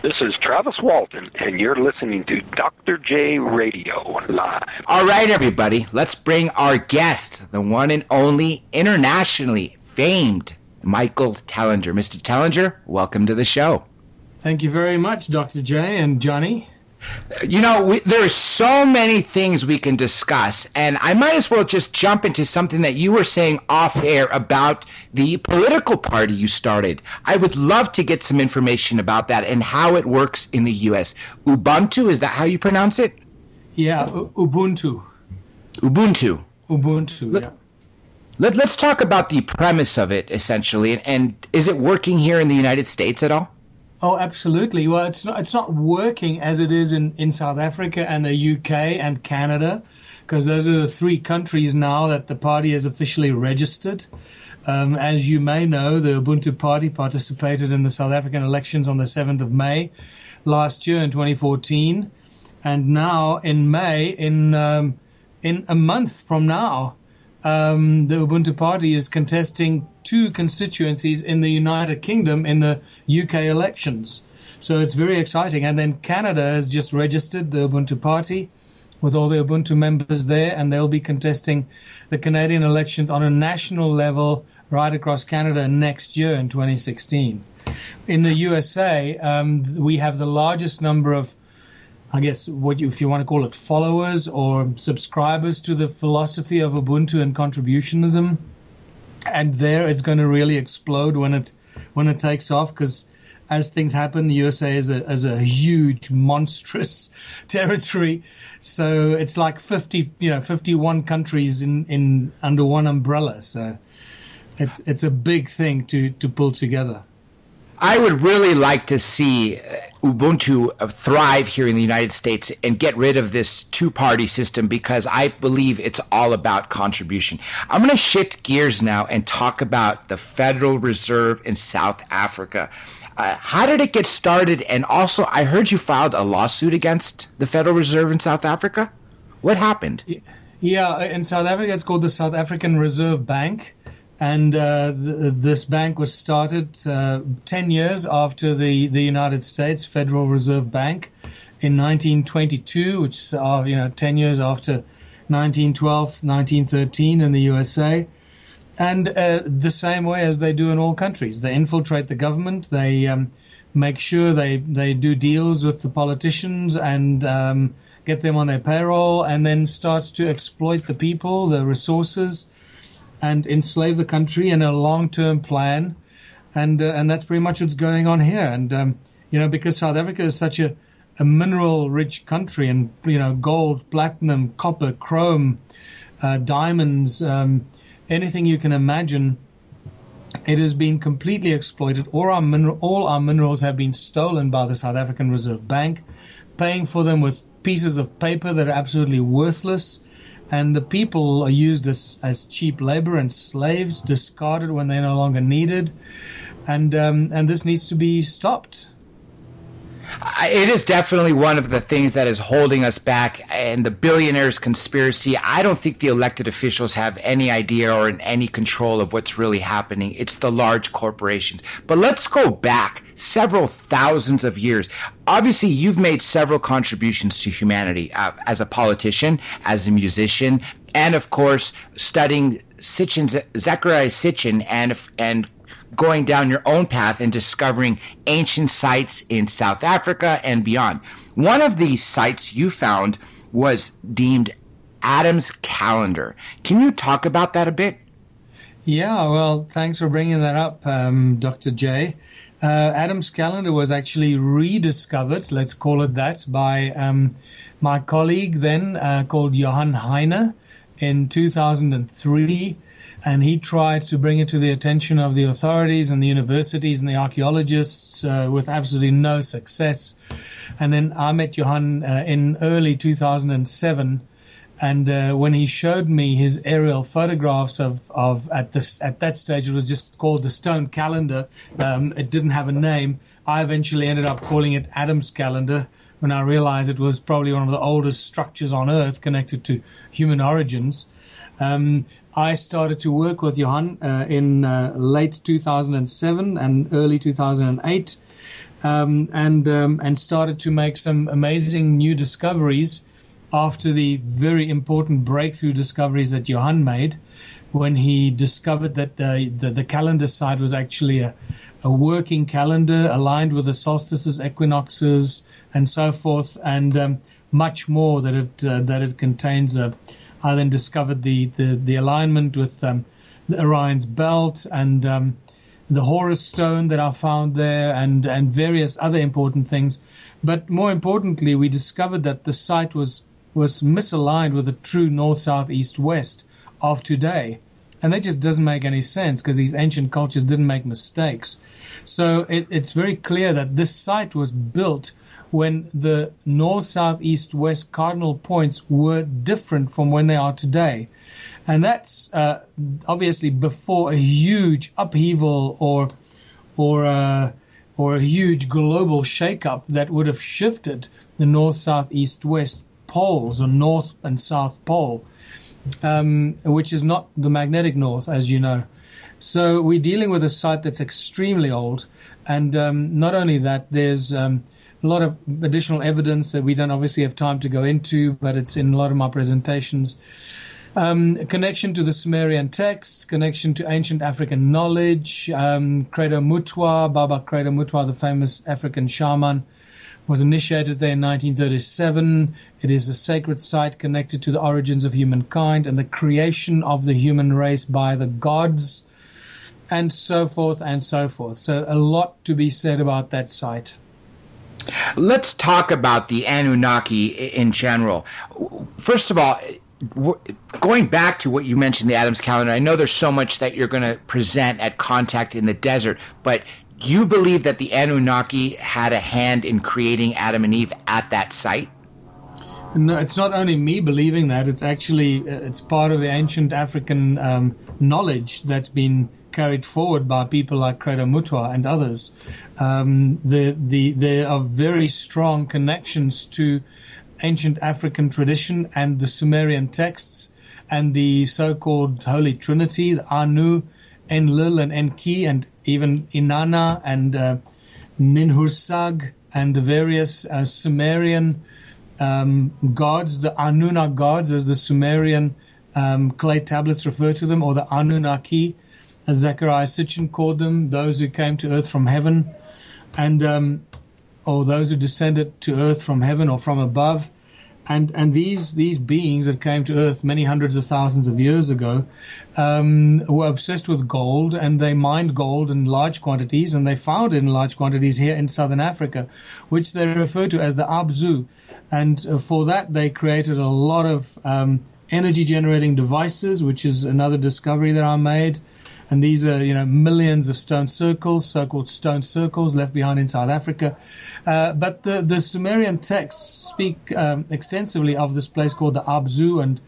This is Travis Walton, and you're listening to Dr. J Radio Live. All right, everybody, let's bring our guest, the one and only internationally famed Michael Tellinger. Mr. Tellinger, welcome to the show. Thank you very much, Dr. J and Johnny. You know, there are so many things we can discuss, and I might as well just jump into something that you were saying off air about the political party you started. I would love to get some information about that and how it works in the U.S. Ubuntu, is that how you pronounce it? Yeah, Ubuntu. Ubuntu, yeah. Let's talk about the premise of it, essentially, and is it working here in the United States at all? Oh, absolutely. Well, it's not working as it is in South Africa and the UK and Canada, because those are the three countries now that the party is officially registered. As you may know, the Ubuntu Party participated in the South African elections on the 7th of May last year in 2014. And now in May, in a month from now, the Ubuntu Party is contesting 2 constituencies in the United Kingdom in the UK elections. So it's very exciting. And then Canada has just registered the Ubuntu Party with all the Ubuntu members there, and they'll be contesting the Canadian elections on a national level right across Canada next year in 2016. In the USA, we have the largest number of, I guess, if you want to call it followers or subscribers to the philosophy of Ubuntu and contributionism. And there it's going to really explode when it takes off, because as things happen, the USA is a huge, monstrous territory. So it's like 51 countries in under one umbrella. So it's a big thing to pull together. I would really like to see Ubuntu thrive here in the United States and get rid of this two-party system, because I believe it's all about contribution. I'm going to shift gears now and talk about the Federal Reserve in South Africa. How did it get started? And also, I heard you filed a lawsuit against the Federal Reserve in South Africa. What happened? Yeah, in South Africa, it's called the South African Reserve Bank. And this bank was started 10 years after the United States Federal Reserve Bank in 1922, which is 10 years after 1912, 1913 in the USA. And the same way as they do in all countries. They infiltrate the government. They make sure they do deals with the politicians and get them on their payroll, and then start to exploit the people, the resources, and enslave the country in a long-term plan, and that's pretty much what's going on here. And because South Africa is such a mineral-rich country, and gold, platinum, copper, chrome, diamonds, anything you can imagine, it has been completely exploited. All our minerals have been stolen by the South African Reserve Bank, paying for them with pieces of paper that are absolutely worthless. And the people are used as cheap labor and slaves, discarded when they're no longer needed. And this needs to be stopped. It is definitely one of the things that is holding us back. And the billionaires' conspiracy, I don't think the elected officials have any idea or any control of what's really happening. It's the large corporations. But let's go back several thousands of years. Obviously, you've made several contributions to humanity as a politician, as a musician, and, of course, studying Zecharia Sitchin and going down your own path and discovering ancient sites in South Africa and beyond. One of these sites you found was deemed Adam's Calendar. Can you talk about that a bit? Yeah, well, thanks for bringing that up, Dr. J. Adam's Calendar was actually rediscovered, let's call it that, by my colleague then called Johann Heine in 2003. And he tried to bring it to the attention of the authorities and the universities and the archaeologists with absolutely no success. And then I met Johann in early 2007. And when he showed me his aerial photographs of at that stage, it was just called the Stone Calendar. It didn't have a name. I eventually ended up calling it Adam's Calendar when I realized it was probably one of the oldest structures on Earth connected to human origins. I started to work with Johann in late 2007 and early 2008. and started to make some amazing new discoveries after the very important breakthrough discoveries that Johann made when he discovered that the calendar side was actually a working calendar aligned with the solstices, equinoxes, and so forth, and much more that it contains. I then discovered the alignment with the Orion's belt and the Horus stone that I found there, and various other important things. But more importantly, we discovered that the site was misaligned with the true north, south, east, west of today. And that just doesn't make any sense because these ancient cultures didn't make mistakes. So it's very clear that this site was built when the north, south, east, west cardinal points were different from when they are today. And that's obviously before a huge upheaval or a huge global shakeup that would have shifted the north, south, east, west poles, or north and south pole, which is not the magnetic north, as you know. So we're dealing with a site that's extremely old. And not only that, there's a lot of additional evidence that we don't obviously have time to go into, but it's in a lot of my presentations. Connection to the Sumerian texts, connection to ancient African knowledge. Credo Mutwa, Baba Credo Mutwa, the famous African shaman, was initiated there in 1937. It is a sacred site connected to the origins of humankind and the creation of the human race by the gods, and so forth and so forth. So a lot to be said about that site. Let's talk about the Anunnaki in general. First of all, going back to what you mentioned, the Adam's calendar, I know there's so much that you're going to present at Contact in the Desert, but you believe that the Anunnaki had a hand in creating Adam and Eve at that site? No, it's not only me believing that. It's actually it's part of the ancient African knowledge that's been carried forward by people like Credo Mutwa and others. There are very strong connections to ancient African tradition and the Sumerian texts and the so-called Holy Trinity, the Anu, Enlil, and Enki, and even Inanna and Ninhursag, and the various Sumerian gods, the Anunnaki gods, as the Sumerian clay tablets refer to them, or the Anunnaki, as Zechariah Sitchin called them, those who came to earth from heaven, and or those who descended to earth from heaven or from above. And these beings that came to earth many hundreds of thousands of years ago were obsessed with gold, and they mined gold in large quantities, and they found it in large quantities here in southern Africa, which they refer to as the Abzu. And for that, they created a lot of energy-generating devices, which is another discovery that I made. And these are, millions of stone circles, so-called stone circles left behind in South Africa. But the Sumerian texts speak extensively of this place called the Abzu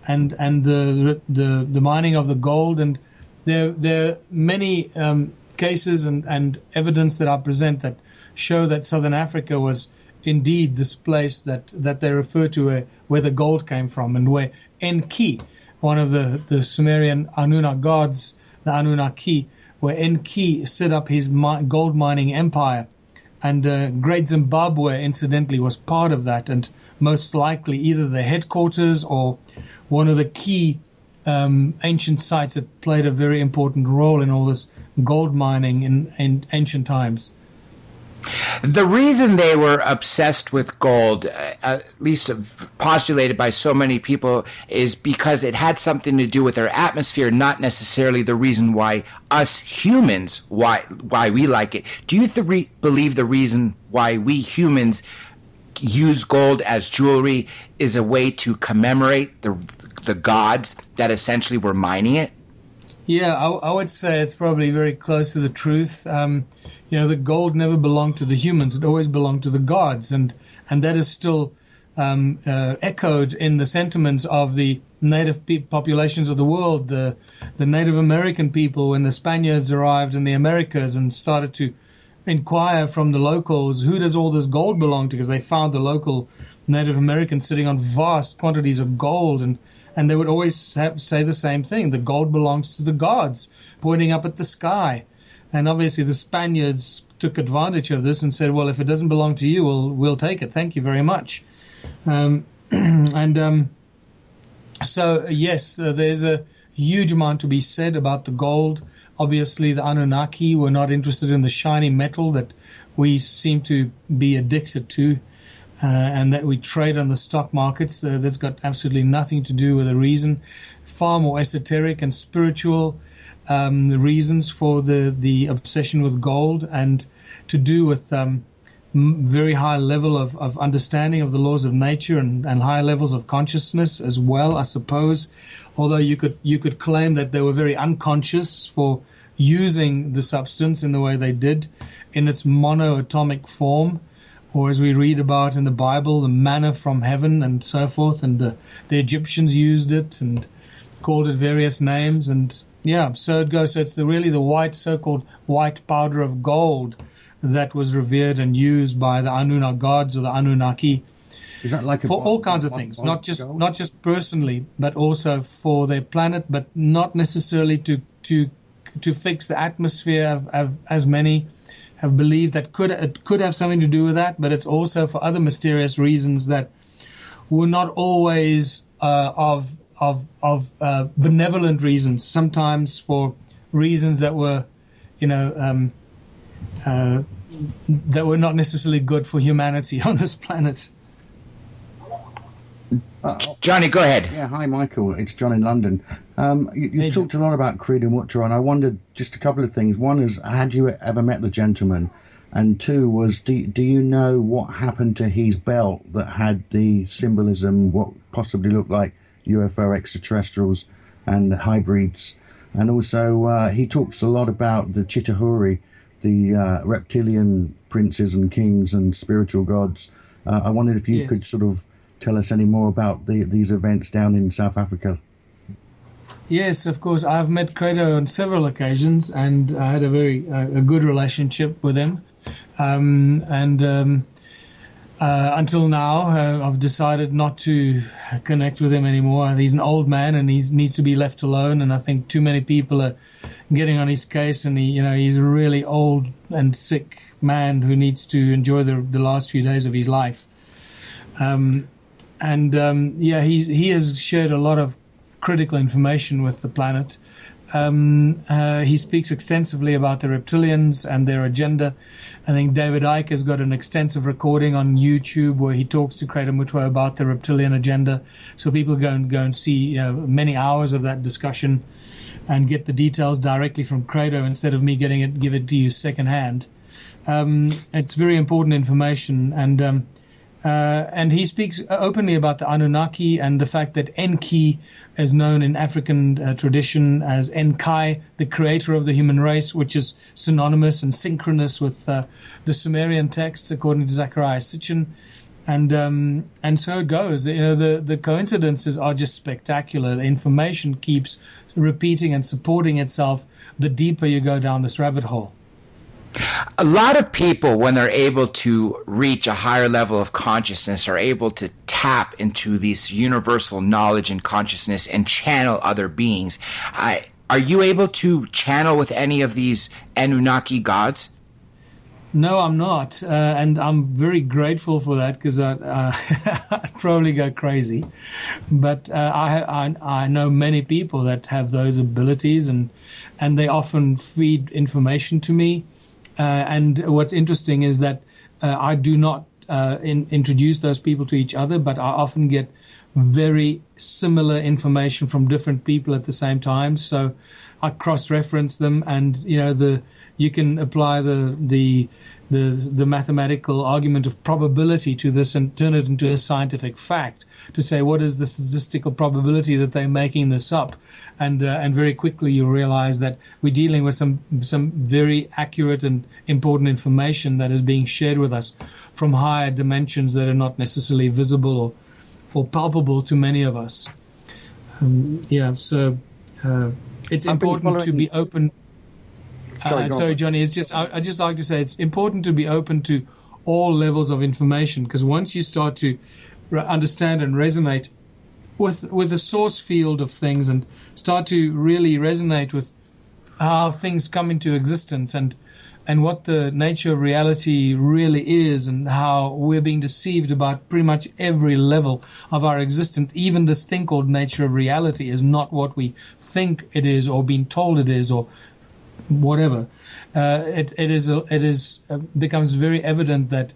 and the mining of the gold. And there are many cases and evidence that I present that show that Southern Africa was indeed this place that they refer to where the gold came from, and where Enki, one of the Sumerian Anunnaki gods, the Anunnaki, where Enki set up his gold mining empire. And Great Zimbabwe, incidentally, was part of that, and most likely either the headquarters or one of the key ancient sites that played a very important role in all this gold mining in ancient times. The reason they were obsessed with gold, at least postulated by so many people, is because it had something to do with our atmosphere, not necessarily the reason why us humans, why we like it. Do you believe the reason why we humans use gold as jewelry is a way to commemorate the gods that essentially were mining it? Yeah, I would say it's probably very close to the truth. The gold never belonged to the humans; it always belonged to the gods, and that is still echoed in the sentiments of the native populations of the world. The Native American people, when the Spaniards arrived in the Americas and started to inquire from the locals, who does all this gold belong to? Because they found the local Native Americans sitting on vast quantities of gold, and they would always say the same thing: the gold belongs to the gods, pointing up at the sky. And obviously the Spaniards took advantage of this and said, well, if it doesn't belong to you, we'll take it. Thank you very much. So, yes, there's a huge amount to be said about the gold. Obviously, the Anunnaki were not interested in the shiny metal that we seem to be addicted to, and that we trade on the stock markets. That's got absolutely nothing to do with the reason. Far more esoteric and spiritual the reasons for the obsession with gold, and to do with very high level of understanding of the laws of nature and high levels of consciousness as well, I suppose. Although you could claim that they were very unconscious for using the substance in the way they did in its monoatomic form, or as we read about in the Bible, the manna from heaven and so forth, and the Egyptians used it and called it various names, and yeah, so it goes. So it's really the so-called white powder of gold that was revered and used by the Anunnaki gods or the Anunnaki. Is that like for all kinds of things, not just personally, but also for their planet, but not necessarily to fix the atmosphere, as many have believed that it could have something to do with that, but it's also for other mysterious reasons that were not always of benevolent reasons. Sometimes for reasons that were, that were not necessarily good for humanity on this planet. Johnny, go ahead. Yeah, hi, Michael. It's John in London. You've talked a lot about Creed and Wutcher, and I wondered just a couple of things. One is, had you ever met the gentleman? And two was, do you know what happened to his belt that had the symbolism, what possibly looked like UFO extraterrestrials and hybrids? And also, he talks a lot about the Chitahuri, the reptilian princes and kings and spiritual gods. I wondered if you could sort of tell us any more about these events down in South Africa. Yes, of course. I've met Credo on several occasions, and I had a good relationship with him. Until now, I've decided not to connect with him anymore. He's an old man, and he needs to be left alone. And I think too many people are getting on his case, and he's a really old and sick man who needs to enjoy the last few days of his life. He has shared a lot of critical information with the planet. He speaks extensively about the Reptilians and their agenda. I think David Icke has got an extensive recording on YouTube where he talks to Credo Mutwa about the Reptilian agenda. So people go and see many hours of that discussion and get the details directly from Credo instead of me give it to you secondhand. It's very important information, and he speaks openly about the Anunnaki and the fact that Enki is known in African tradition as Enkai, the creator of the human race, which is synonymous and synchronous with the Sumerian texts, according to Zechariah Sitchin. And so it goes. The coincidences are just spectacular. The information keeps repeating and supporting itself the deeper you go down this rabbit hole. A lot of people, when they're able to reach a higher level of consciousness, are able to tap into this universal knowledge and consciousness and channel other beings. Are you able to channel with any of these Anunnaki gods? No, I'm not, and I'm very grateful for that, because I'd probably go crazy. But I know many people that have those abilities, and they often feed information to me. And what's interesting is that I do not introduce those people to each other, but I often get very similar information from different people at the same time. So I cross-reference them, and you can apply the mathematical argument of probability to this and turn it into a scientific fact to say, what is the statistical probability that they're making this up? And very quickly you realize that we're dealing with some very accurate and important information that is being shared with us from higher dimensions that are not necessarily visible or palpable to many of us. So it's important to be open. Sorry, Johnny. I just like to say it's important to be open to all levels of information, because once you start to understand and resonate with the source field of things and start to really resonate with how things come into existence and what the nature of reality really is, and how we're being deceived about pretty much every level of our existence. Even this thing called nature of reality is not what we think it is, or being told it is, or whatever. It becomes very evident that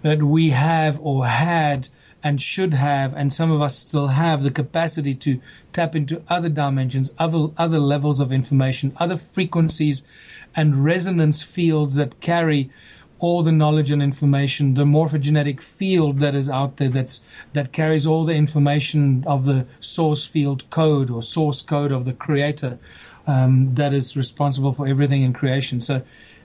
we have, or had, and should have, and some of us still have, the capacity to tap into other dimensions, other levels of information, other frequencies and resonance fields that carry all the knowledge and information, the morphogenetic field that is out there that carries all the information of the source field code, or source code of the creator, that is responsible for everything in creation. So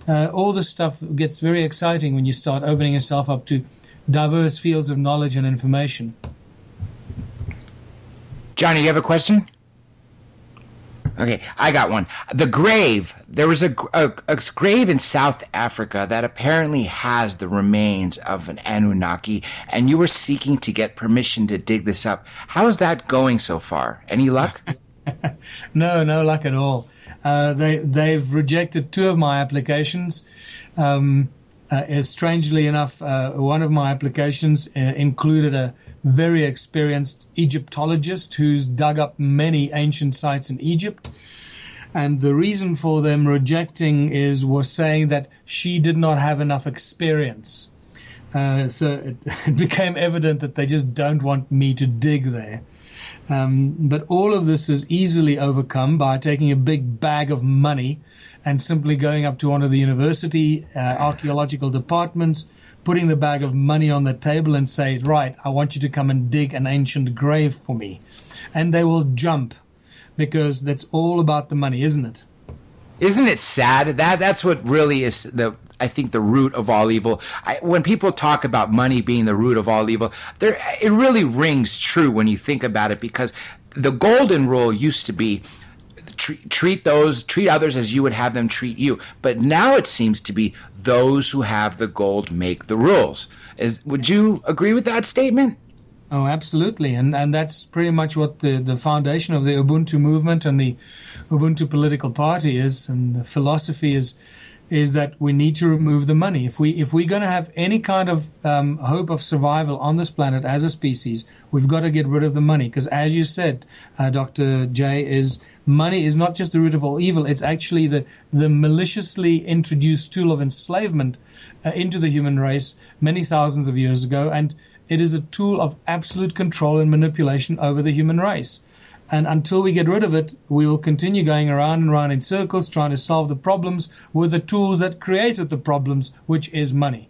all this stuff gets very exciting when you start opening yourself up to diverse fields of knowledge and information. Johnny, you have a question? Okay, I got one. The grave. There was a grave in South Africa that apparently has the remains of an Anunnaki, and you were seeking to get permission to dig this up. How's that going so far? Any luck? No luck at all. They've rejected 2 of my applications. Strangely enough, one of my applications included a very experienced Egyptologist who's dug up many ancient sites in Egypt. And the reason for them rejecting was saying that she did not have enough experience. So it became evident that they just don't want me to dig there. But all of this is easily overcome by taking a big bag of money and simply going up to one of the university archaeological departments, putting the bag of money on the table and say, right, I want you to come and dig an ancient grave for me. And they will jump, because that's all about the money, isn't it? Isn't it sad? That's what really is I think the root of all evil. When people talk about money being the root of all evil, it really rings true when you think about it, because the golden rule used to be treat others as you would have them treat you. But now it seems to be those who have the gold make the rules. Would you agree with that statement? Oh, absolutely. And that's pretty much what the foundation of the Ubuntu movement and the Ubuntu political party is, and the philosophy is that we need to remove the money. If we're going to have any kind of hope of survival on this planet as a species, we've got to get rid of the money. Because as you said, Dr. J, money is not just the root of all evil. It's actually the maliciously introduced tool of enslavement into the human race many thousands of years ago. And it is a tool of absolute control and manipulation over the human race. And until we get rid of it, we will continue going around and around in circles trying to solve the problems with the tools that created the problems, which is money.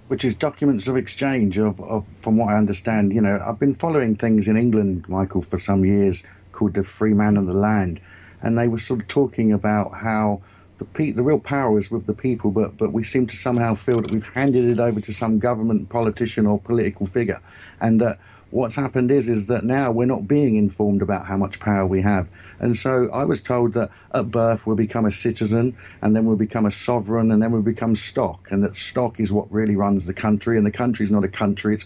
Which is documents of exchange, from what I understand. You know, I've been following things in England, Michael, for some years called the Free Man of the Land. And they were sort of talking about how the real power is with the people, but we seem to somehow feel that we've handed it over to some government politician or political figure. And that what's happened is that now we're not being informed about how much power we have. And so I was told that at birth we'll become a citizen, and then we'll become a sovereign, and then we'll become stock, and that stock is what really runs the country, and the country's not a country, it's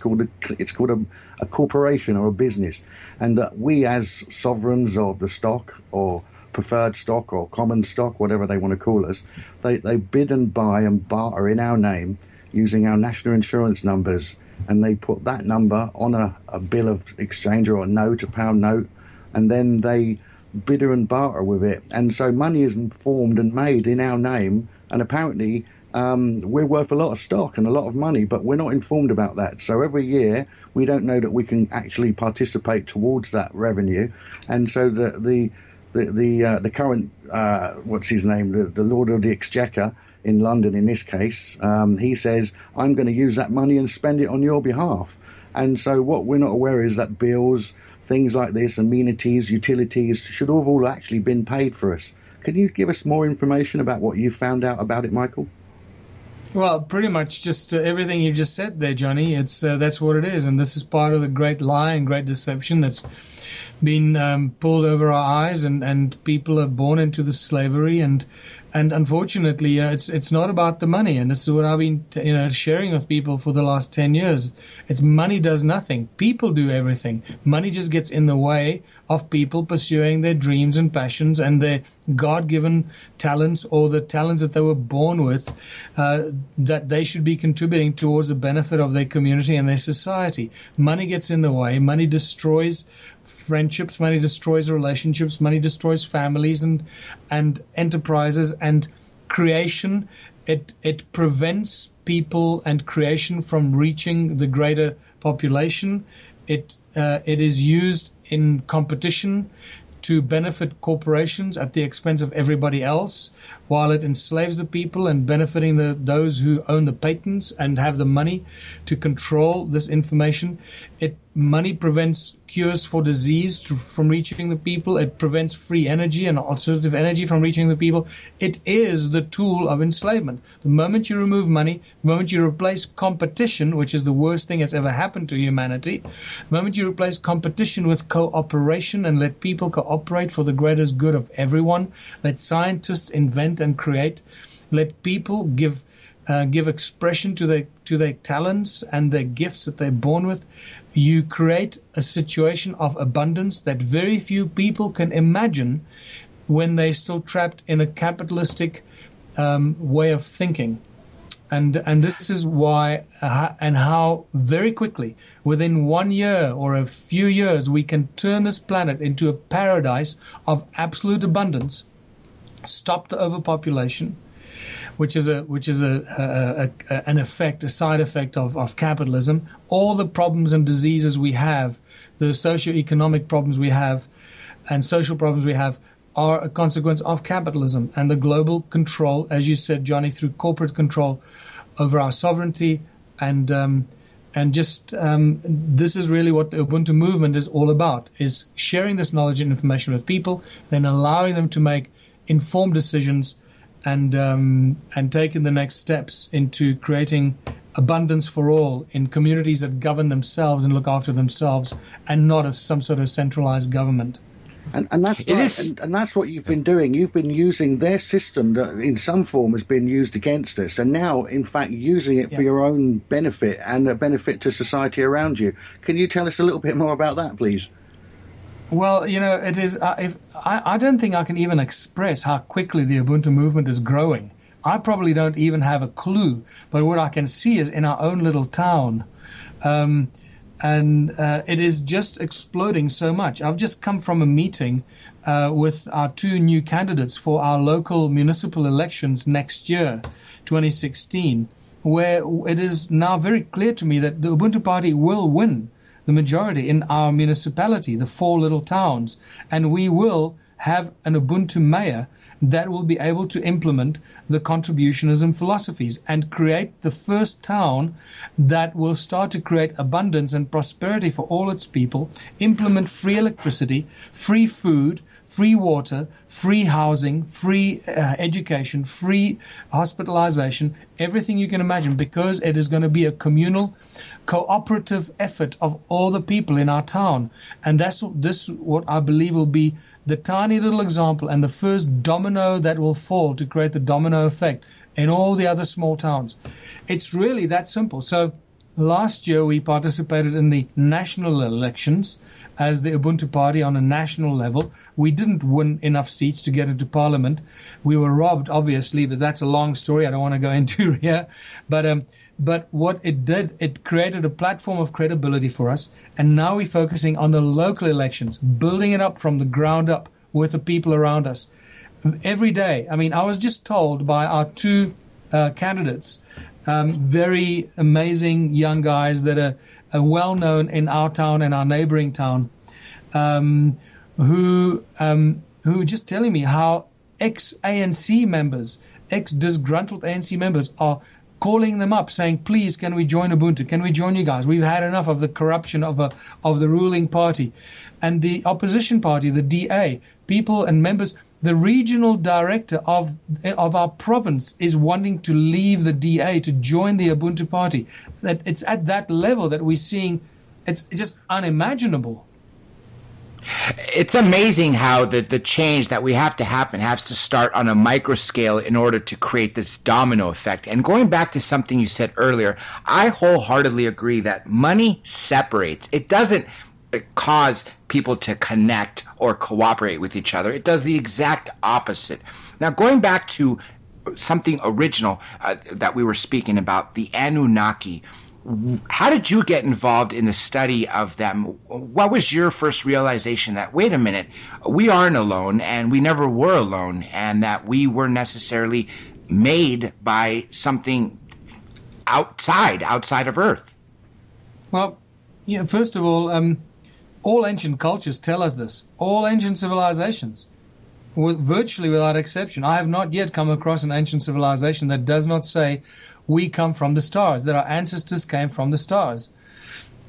called a corporation or a business. And that we as sovereigns of the stock, or preferred stock or common stock, whatever they want to call us, they bid and buy and barter in our name using our national insurance numbers, and they put that number on a bill of exchange or a note, a pound note, and then they bidder and barter with it. And so money is formed and made in our name, and apparently we're worth a lot of stock and a lot of money, but we're not informed about that. So every year we don't know that we can actually participate towards that revenue. And so the current what's his name, the Lord of the Exchequer in London in this case, he says, I'm going to use that money and spend it on your behalf. And so what we're not aware is that bills, things like this, amenities, utilities, should have all actually been paid for us. Can you give us more information about what you found out about it, Michael? Well, pretty much just everything you just said there, Johnny. It's that's what it is, and this is part of the great lie and great deception that's been pulled over our eyes, and people are born into the slavery, and unfortunately, it's not about the money, and this is what I've been sharing with people for the last 10 years. It's money does nothing. People do everything. Money just gets in the way of people pursuing their dreams and passions and their God-given talents, or the talents that they were born with, that they should be contributing towards the benefit of their community and their society. Money gets in the way. Money destroys friendships, money destroys relationships, money destroys families and enterprises and creation. It prevents people and creation from reaching the greater population. It is used in competition to benefit corporations at the expense of everybody else, while it enslaves the people and benefiting those who own the patents and have the money to control this information. Money prevents cures for disease from reaching the people. It prevents free energy and alternative energy from reaching the people. It is the tool of enslavement. The moment you remove money, the moment you replace competition, which is the worst thing that's ever happened to humanity, the moment you replace competition with cooperation and let people cooperate for the greatest good of everyone, let scientists invent and create, let people give expression to their talents and their gifts that they're born with, you create a situation of abundance that very few people can imagine when they're still trapped in a capitalistic way of thinking. And this is why and how very quickly, within 1 year or a few years, we can turn this planet into a paradise of absolute abundance, stop the overpopulation, which is an effect, a side effect of capitalism. All the problems and diseases we have, the socioeconomic problems we have, and social problems we have, are a consequence of capitalism and the global control, as you said, Johnny, through corporate control over our sovereignty, and this is really what the Ubuntu movement is all about: is sharing this knowledge and information with people, then allowing them to make informed decisions, and taking the next steps into creating abundance for all in communities that govern themselves and look after themselves, and not as some sort of centralized government. And that's right. And that's what you've been doing. You've been using their system that in some form has been used against us, and now, in fact, using it for your own benefit and a benefit to society around you. Can you tell us a little bit more about that, please? Well, it is. I don't think I can even express how quickly the Ubuntu movement is growing. I probably don't even have a clue. But what I can see is in our own little town, and it is just exploding so much. I've just come from a meeting with our 2 new candidates for our local municipal elections next year, 2016, where it is now very clear to me that the Ubuntu Party will win the majority in our municipality, the 4 little towns, and we will have an Ubuntu mayor that will be able to implement the contributionism philosophies and create the first town that will start to create abundance and prosperity for all its people, implement free electricity, free food, free water, free housing, free education, free hospitalization, everything you can imagine, because it is going to be a communal, cooperative effort of all the people in our town. And this what I believe will be the tiny little example and the first domino that will fall to create the domino effect in all the other small towns. It's really that simple. So last year we participated in the national elections as the Ubuntu Party on a national level. We didn't win enough seats to get into parliament. We were robbed, obviously, but that's a long story I don't want to go into here. But what it did, it created a platform of credibility for us. And now we're focusing on the local elections, building it up from the ground up with the people around us. Every day, I was just told by our 2 candidates, very amazing young guys that are well known in our town and our neighboring town, who just telling me how ex-ANC members, ex-disgruntled ANC members are calling them up saying, please, can we join Ubuntu? Can we join you guys? We've had enough of the corruption of the ruling party. And the opposition party, the DA, people and members, the regional director of our province is wanting to leave the DA to join the Ubuntu party. That it's at that level that we're seeing, it's just unimaginable. It's amazing how the change that we have to happen has to start on a micro scale in order to create this domino effect. And going back to something you said earlier, I wholeheartedly agree that money separates. It doesn't cause people to connect or cooperate with each other. It does the exact opposite. Now, going back to something original that we were speaking about, the Anunnaki, how did you get involved in the study of them? What was your first realization that, wait a minute, we aren't alone and we never were alone, and that we were necessarily made by something outside of Earth? Well, first of all ancient cultures tell us this. All ancient civilizations, virtually without exception. I have not yet come across an ancient civilization that does not say we come from the stars, that our ancestors came from the stars.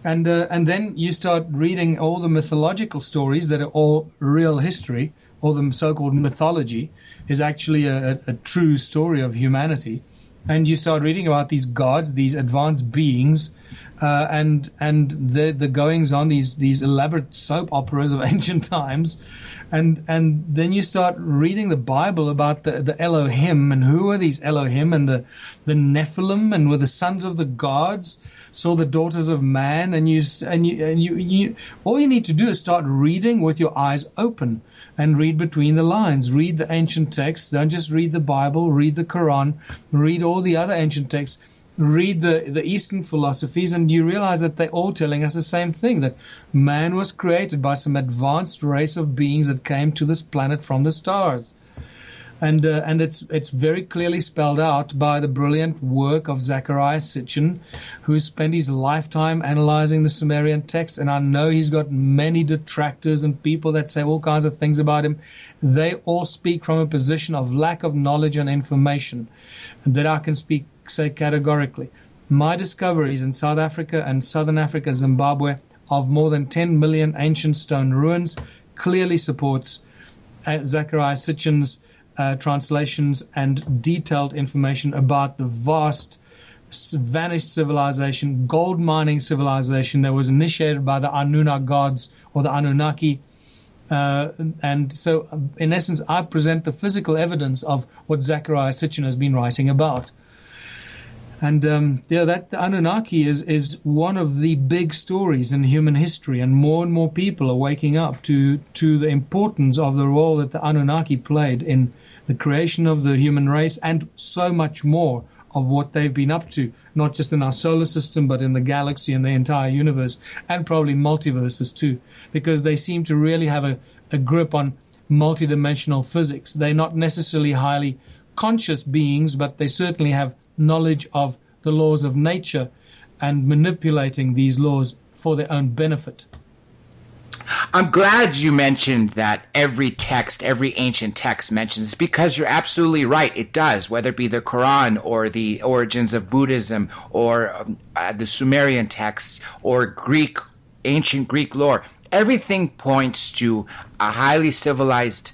And then you start reading all the mythological stories that are all real history. All the so-called mythology is actually a true story of humanity. And you start reading about these gods, these advanced beings, and the goings on, these elaborate soap operas of ancient times, and then you start reading the Bible about the Elohim, and who are these Elohim, and the Nephilim, and were the sons of the gods, saw the daughters of man, and you all you need to do is start reading with your eyes open and read between the lines. Read the ancient texts. Don't just read the Bible. Read the Quran. Read all the other ancient texts. Read the Eastern philosophies, and you realize that they're all telling us the same thing, that man was created by some advanced race of beings that came to this planet from the stars. And it's very clearly spelled out by the brilliant work of Zecharia Sitchin, who spent his lifetime analyzing the Sumerian text. And I know he's got many detractors and people that say all kinds of things about him. They all speak from a position of lack of knowledge and information that I can say categorically. My discoveries in South Africa and Southern Africa, Zimbabwe, of more than 10 million ancient stone ruins clearly supports Zecharia Sitchin's translations and detailed information about the vast vanished civilization, gold mining civilization that was initiated by the Anunnaki gods, or the Anunnaki. And so, in essence, I present the physical evidence of what Zecharia Sitchin has been writing about. And that the Anunnaki is one of the big stories in human history, and more people are waking up to the importance of the role that the Anunnaki played in the creation of the human race, and so much more of what they've been up to, not just in our solar system, but in the galaxy and the entire universe, and probably multiverses too, because they seem to really have a grip on multidimensional physics. They're not necessarily highly conscious beings, but they certainly have knowledge of the laws of nature and manipulating these laws for their own benefit. I'm glad you mentioned that every ancient text mentions this, because you're absolutely right. It does, whether it be the Quran or the origins of Buddhism or the Sumerian texts or ancient Greek lore. Everything points to a highly civilized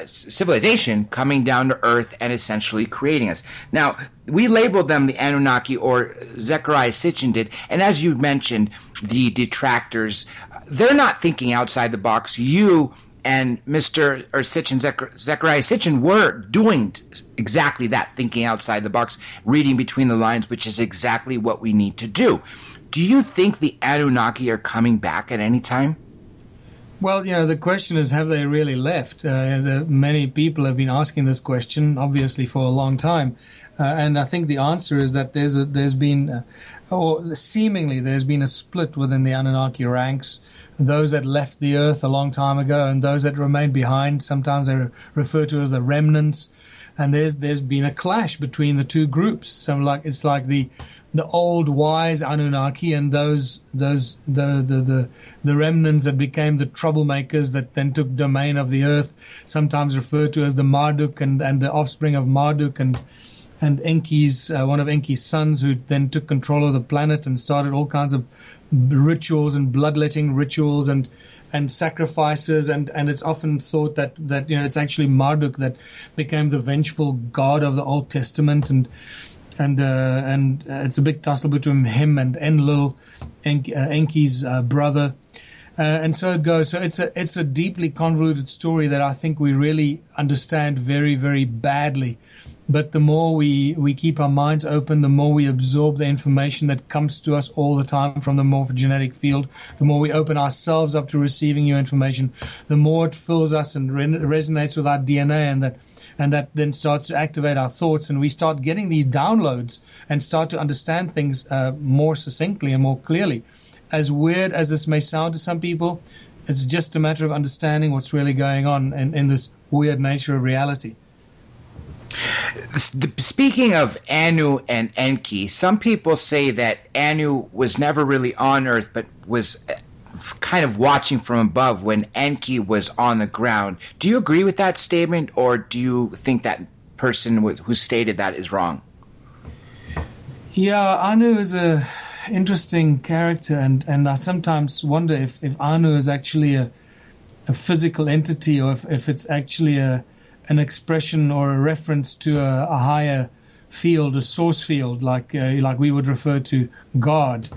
civilization coming down to Earth and essentially creating us. Now, we labeled them the Anunnaki, or Zecharia Sitchin did, and as you mentioned, the detractors, they're not thinking outside the box. You and Mr. or Sitchin, Zecharia Sitchin, were doing exactly that, thinking outside the box, reading between the lines, which is exactly what we need to do. Do you think the Anunnaki are coming back at any time? Well, the question is, have they really left? Many people have been asking this question, obviously, for a long time. And I think the answer is that there's been a split within the Anunnaki ranks. Those that left the Earth a long time ago and those that remained behind. Sometimes they're referred to as the remnants. And there's been a clash between the two groups. It's like the old wise Anunnaki and the remnants that became the troublemakers that then took domain of the earth, sometimes referred to as the Marduk and the offspring of Marduk and Enki's one of Enki's sons, who then took control of the planet and started all kinds of rituals and bloodletting rituals and sacrifices, and it's often thought that it's actually Marduk that became the vengeful god of the Old Testament, and it's a big tussle between him and Enlil, Enki's brother. And so it goes. So it's a deeply convoluted story that I think we really understand very, very badly. But the more we keep our minds open, the more we absorb the information that comes to us all the time from the morphogenetic field, the more we open ourselves up to receiving new information, the more it fills us and resonates with our DNA, and that then starts to activate our thoughts, and we start getting these downloads and start to understand things more succinctly and more clearly. As weird as this may sound to some people, it's just a matter of understanding what's really going on in this weird nature of reality. Speaking of Anu and Enki, some people say that Anu was never really on Earth, but was kind of watching from above when Enki was on the ground. Do you agree with that statement, or do you think that person who stated that is wrong? Yeah, Anu is a interesting character, and I sometimes wonder if Anu is actually a physical entity, or if it's actually an expression or a reference to a higher field, a source field, like we would refer to God,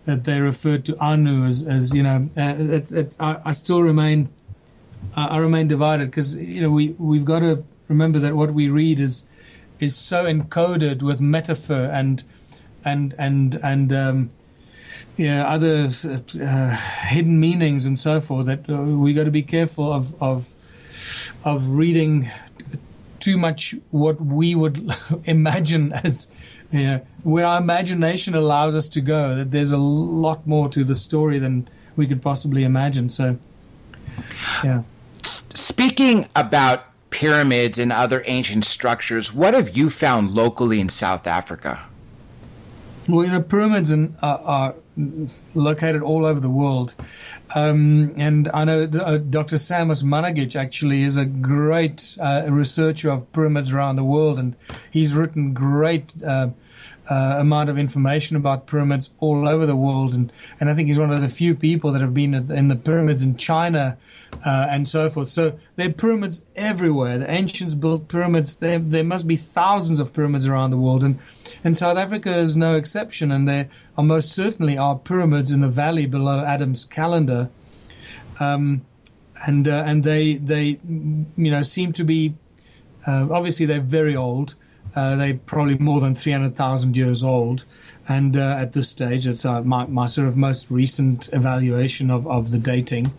that they referred to Anu as you know. I still remain divided, because we've got to remember that what we read is so encoded with metaphor and other hidden meanings and so forth, that we got to be careful of reading too much what we would imagine as where our imagination allows us to go. That there's a lot more to the story than we could possibly imagine. So, yeah. Speaking about pyramids and other ancient structures, what have you found locally in South Africa? Well, pyramids are located all over the world. And I know Dr. Samus Managic actually is a great researcher of pyramids around the world, and he's written great amount of information about pyramids all over the world. And I think he's one of the few people that have been in the pyramids in China and so forth. So there are pyramids everywhere. The ancients built pyramids. There must be thousands of pyramids around the world. And South Africa is no exception, and there are most certainly are pyramids in the valley below Adam's calendar, and they seem to be obviously they're very old. They're probably more than 300,000 years old, and at this stage, it's my sort of most recent evaluation of the dating.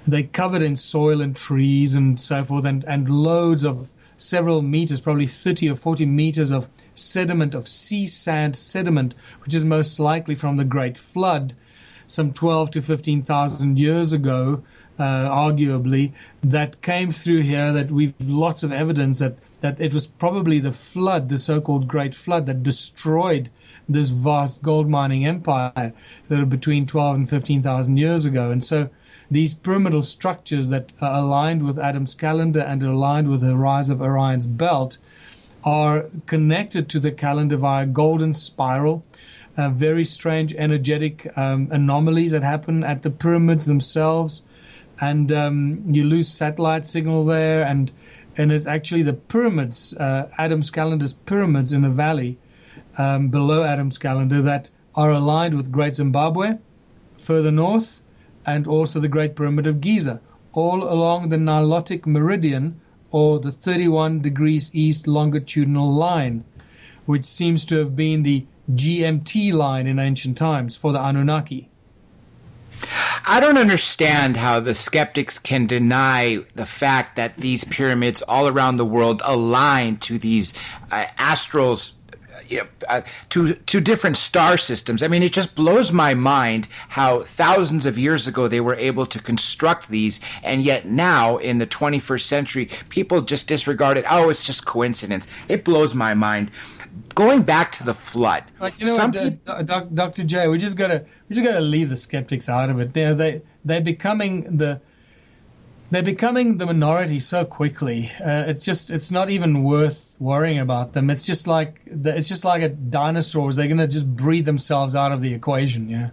They're covered in soil and trees and so forth, and loads of several meters, probably 30 or 40 meters of sediment, of sea sand sediment, which is most likely from the Great Flood, some 12 to 15,000 years ago, arguably, that came through here, that we've lots of evidence that it was probably the flood, the so-called Great Flood, that destroyed this vast gold mining empire between 12 and 15,000 years ago. And so these pyramidal structures that are aligned with Adam's calendar and aligned with the rise of Orion's belt are connected to the calendar via golden spiral, very strange energetic anomalies that happen at the pyramids themselves. And you lose satellite signal there, and it's actually the pyramids, Adam's calendar's pyramids in the valley below Adam's calendar, that are aligned with Great Zimbabwe further north, and also the Great Pyramid of Giza, all along the Nilotic Meridian, or the 31 degrees east longitudinal line, which seems to have been the GMT line in ancient times for the Anunnaki. I don't understand how the skeptics can deny the fact that these pyramids all around the world align to these astrals, to different star systems. I mean, it just blows my mind how thousands of years ago they were able to construct these, and yet now in the 21st century, people just disregard it. Oh, it's just coincidence. It blows my mind. Going back to the flood, Dr. J, we just gotta leave the skeptics out of it. They're becoming the minority so quickly. It's not even worth worrying about them. It's just like dinosaurs. They're gonna just breed themselves out of the equation. Yeah.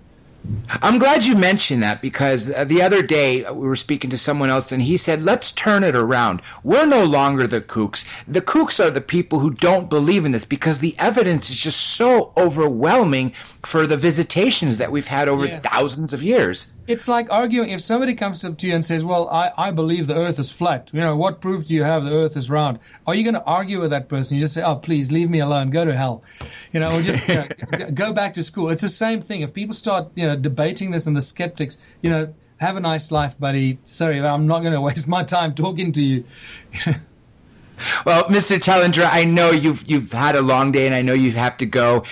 I'm glad you mentioned that, because the other day we were speaking to someone else and he said, let's turn it around. We're no longer the kooks. The kooks are the people who don't believe in this, because the evidence is just so overwhelming for the visitations that we've had over thousands of years. It's like arguing. If somebody comes up to you and says, well, I believe the earth is flat, what proof do you have the earth is round? Are you going to argue with that person? You just say, oh, please leave me alone, go to hell, or just go back to school. It's the same thing. If people start debating this, and the skeptics, have a nice life, buddy. Sorry, I'm not going to waste my time talking to you. Well, Mr. Tellinger, I know you've had a long day, and I know you have to go.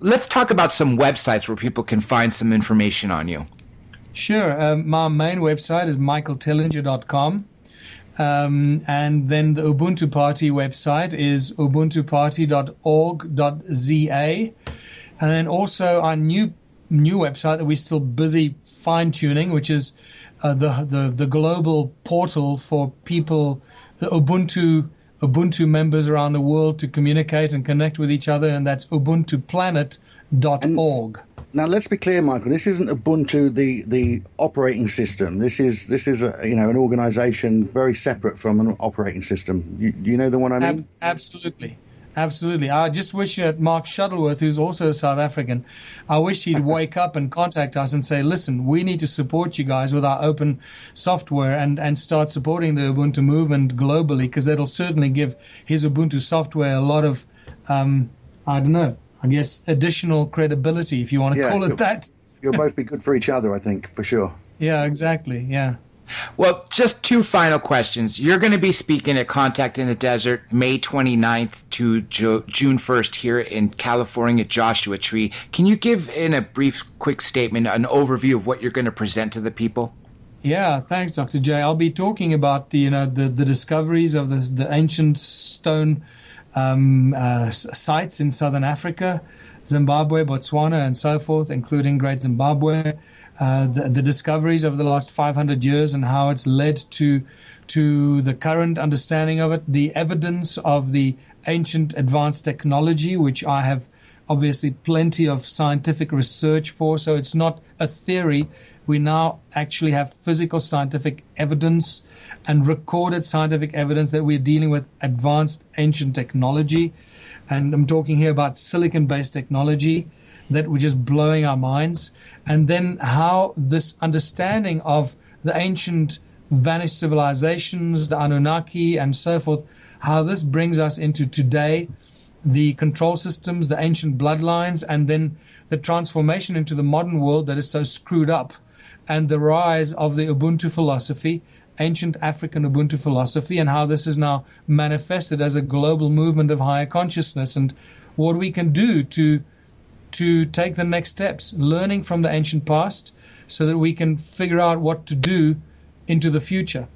Let's talk about some websites where people can find some information on you. Sure. My main website is michaeltellinger.com. And then the Ubuntu Party website is ubuntuparty.org.za. And then also our new website that we're still busy fine-tuning, which is the global portal for people, the Ubuntu members around the world, to communicate and connect with each other, and that's ubuntuplanet.org. Now, let's be clear, Michael. This isn't Ubuntu, the operating system. This is an organization very separate from an operating system. Do you know the one I mean? Absolutely. I just wish that Mark Shuttleworth, who's also a South African, I wish he'd wake up and contact us and say, listen, we need to support you guys with our open software and start supporting the Ubuntu movement globally, because that'll certainly give his Ubuntu software a lot of, additional credibility, if you want to call it that. You'll both be good for each other, I think, for sure. Yeah, exactly. Yeah. Well, just two final questions. You're going to be speaking at Contact in the Desert May 29th to June 1st here in California at Joshua Tree. Can you give, in a brief, quick statement, an overview of what you're going to present to the people? Yeah, thanks, Dr. J. I'll be talking about the discoveries of the ancient stone sites in southern Africa, Zimbabwe, Botswana, and so forth, including Great Zimbabwe. The discoveries over the last 500 years and how it's led to the current understanding of it, the evidence of the ancient advanced technology, which I have obviously plenty of scientific research for. So it's not a theory. We now actually have physical scientific evidence and recorded scientific evidence that we're dealing with advanced ancient technology. And I'm talking here about silicon-based technology that was just blowing our minds. And then how this understanding of the ancient vanished civilizations, the Anunnaki and so forth, how this brings us into today, the control systems, the ancient bloodlines, and then the transformation into the modern world that is so screwed up, and the rise of the Ubuntu philosophy, ancient African Ubuntu philosophy, and how this is now manifested as a global movement of higher consciousness, and what we can do to take the next steps, learning from the ancient past so that we can figure out what to do into the future.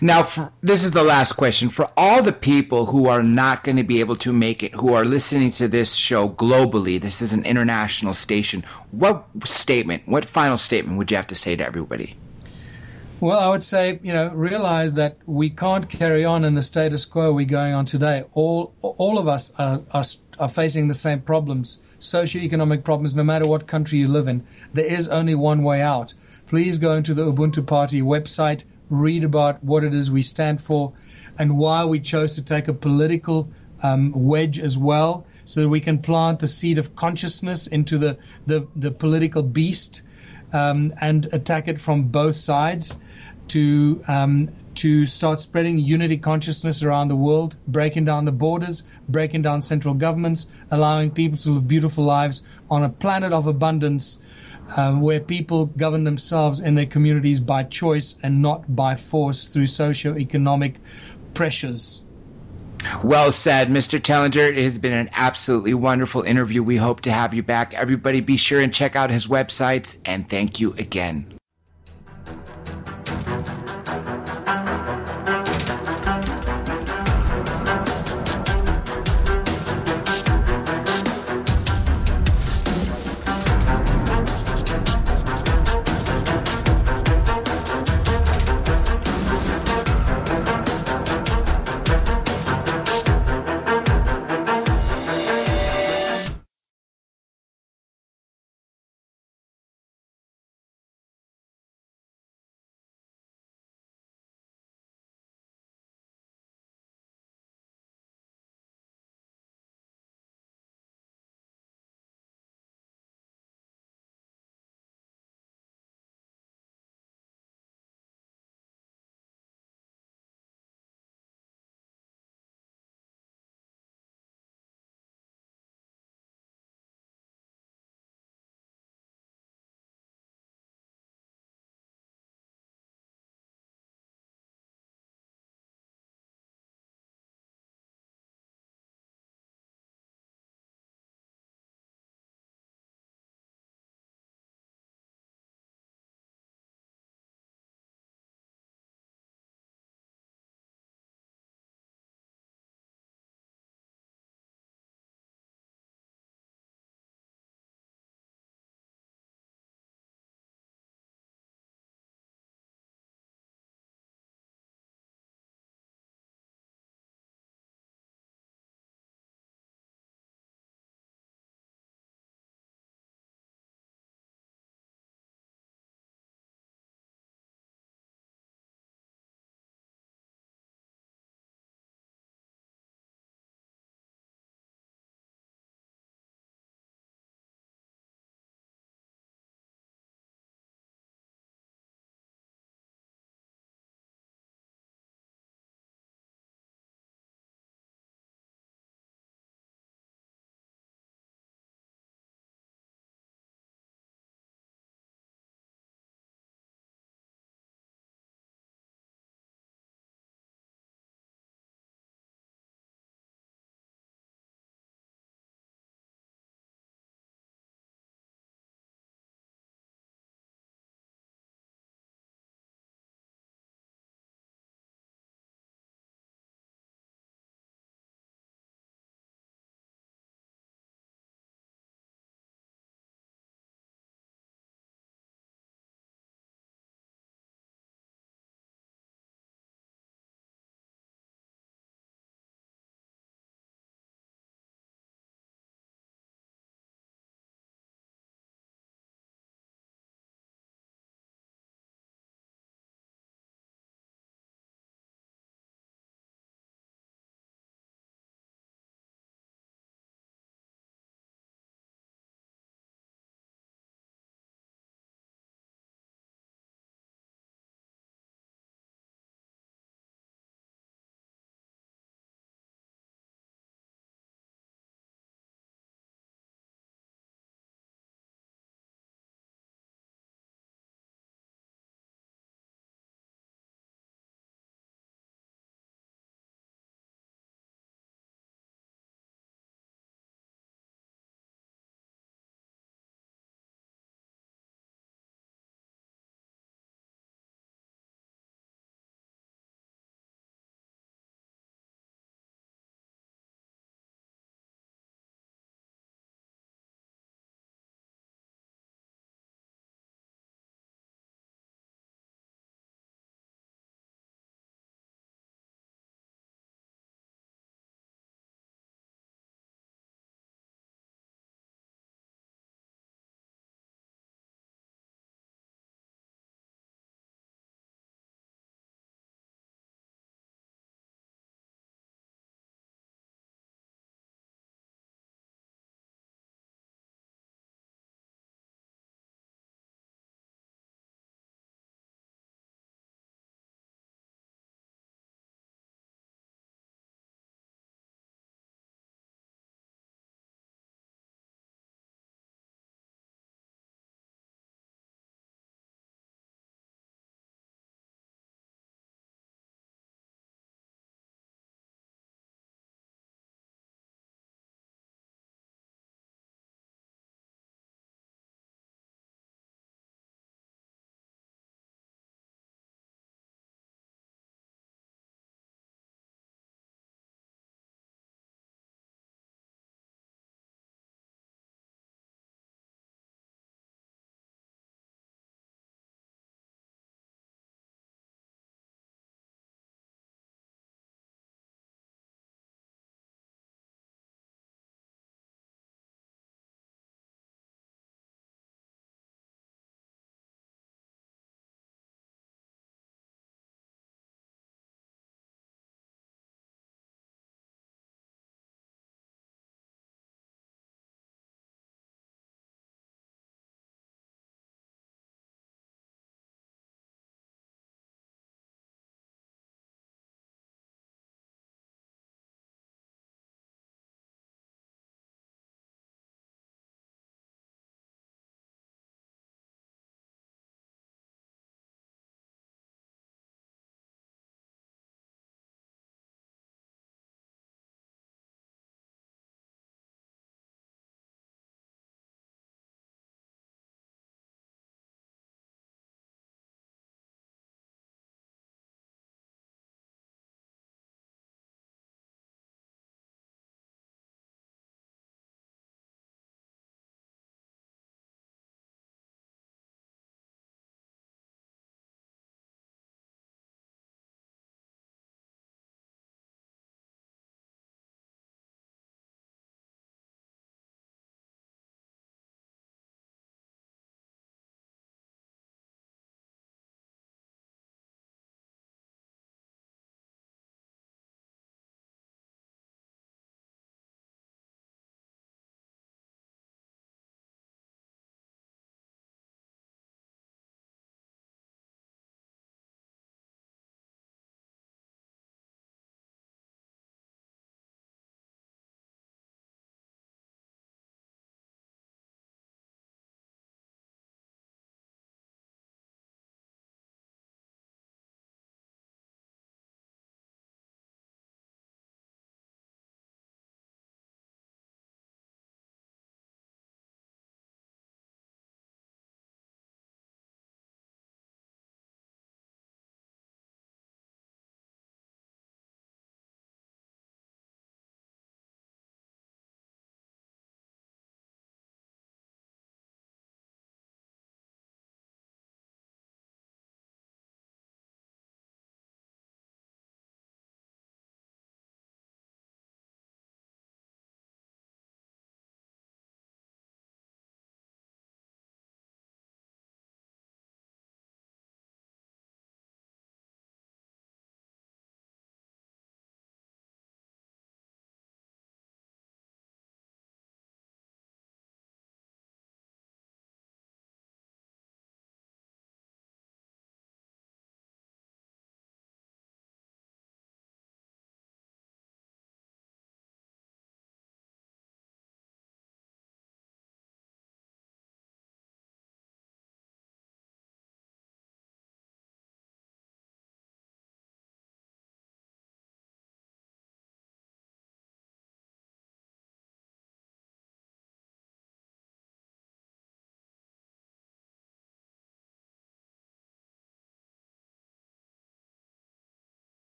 Now, this is the last question. For all the people who are not going to be able to make it, who are listening to this show globally, this is an international station, what final statement would you have to say to everybody? Well, I would say, realize that we can't carry on in the status quo we're going on today. All of us are facing the same problems, socioeconomic problems, no matter what country you live in. There is only one way out. Please go into the Ubuntu Party website, read about what it is we stand for and why we chose to take a political wedge as well, so that we can plant the seed of consciousness into the political beast and attack it from both sides to start spreading unity consciousness around the world, breaking down the borders, breaking down central governments, allowing people to live beautiful lives on a planet of abundance where people govern themselves in their communities by choice and not by force through socio-economic pressures. Well said, Mr. Tellinger. It has been an absolutely wonderful interview. We hope to have you back. Everybody be sure and check out his websites, and thank you again.